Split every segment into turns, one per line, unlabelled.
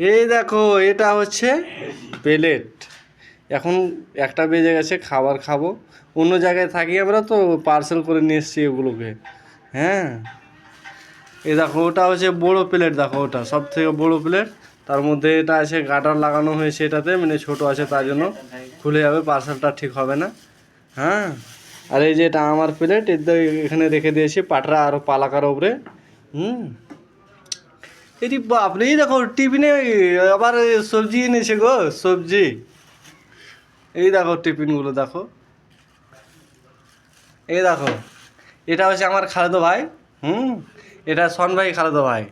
এই দেখো, এটা হচ্ছে প্লেট। এখন একটা বেজে গেছে, খাবার খাবো। অন্য জায়গায় থাকি আমরা, তো পার্সেল করে নিয়ে এসছি এগুলোকে। হ্যাঁ, এই দেখো, ওটা হচ্ছে বড়ো প্লেট। দেখো, ওটা সব থেকে বড়ো প্লেট। তার মধ্যে এটা আছে গাটার লাগানো হয়েছে এটাতে, মানে ছোটো আছে তার জন্য খুলে যাবে, পার্সেলটা ঠিক হবে না। হ্যাঁ, আর এই যে এটা আমার প্লেট, এখানে রেখে দিয়েছি পাটরা আর পালাকার ওপরে। এটি বাপরে, এই দেখো টিফিনে আবার সবজি এনেছে গো, সবজি। এই দেখো টিফিনগুলো দেখো, এই দেখো। এটা হচ্ছে আমার খালেদো ভাই। এটা শন ভাই, খালেদো ভাই।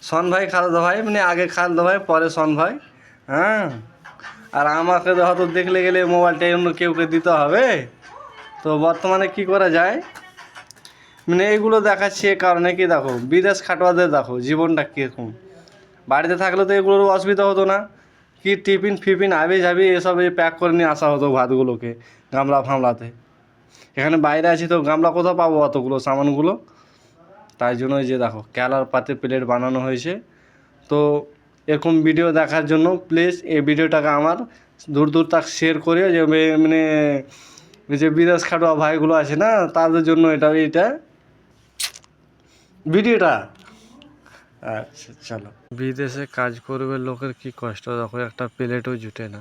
শন ভাই, খালেদো ভাই, মানে আগে খালেদো ভাই, পরে শন ভাই। হ্যাঁ, আর আমাকে হয়তো দেখলে গেলে মোবাইলটা অন্য কেউকে দিতে হবে। তো বর্তমানে কি করা যায়, মানে এইগুলো দেখাচ্ছি এ কারণে কি, দেখো বিদেশ খাটোয়াদের দেখো জীবনটা কীরকম। বাড়িতে থাকলে তো এগুলোর অসুবিধা হতো না। কি টিফিন ফিফিন আবি যাবি এসব প্যাক করে নিয়ে আসা হতো ভাতগুলোকে গামলা ফামলাতে। এখানে বাইরে আছি তো গামলা কোথাও পাবো অতগুলো সামানগুলো। তাই জন্যই যে দেখো ক্যালার পাতে প্লেট বানানো হয়েছে। তো এরকম ভিডিও দেখার জন্য প্লিজ এই ভিডিওটাকে আমার দূর দূর তাক শেয়ার করে, যে মানে যে বিদেশ খাটোয়া ভাইগুলো আছে না, তাদের জন্য এইটা ভিডিওটা। আচ্ছা চলো। বিদেশে কাজ করবে লোকের কি কষ্ট, দেখো একটা প্লেটও জুটে না।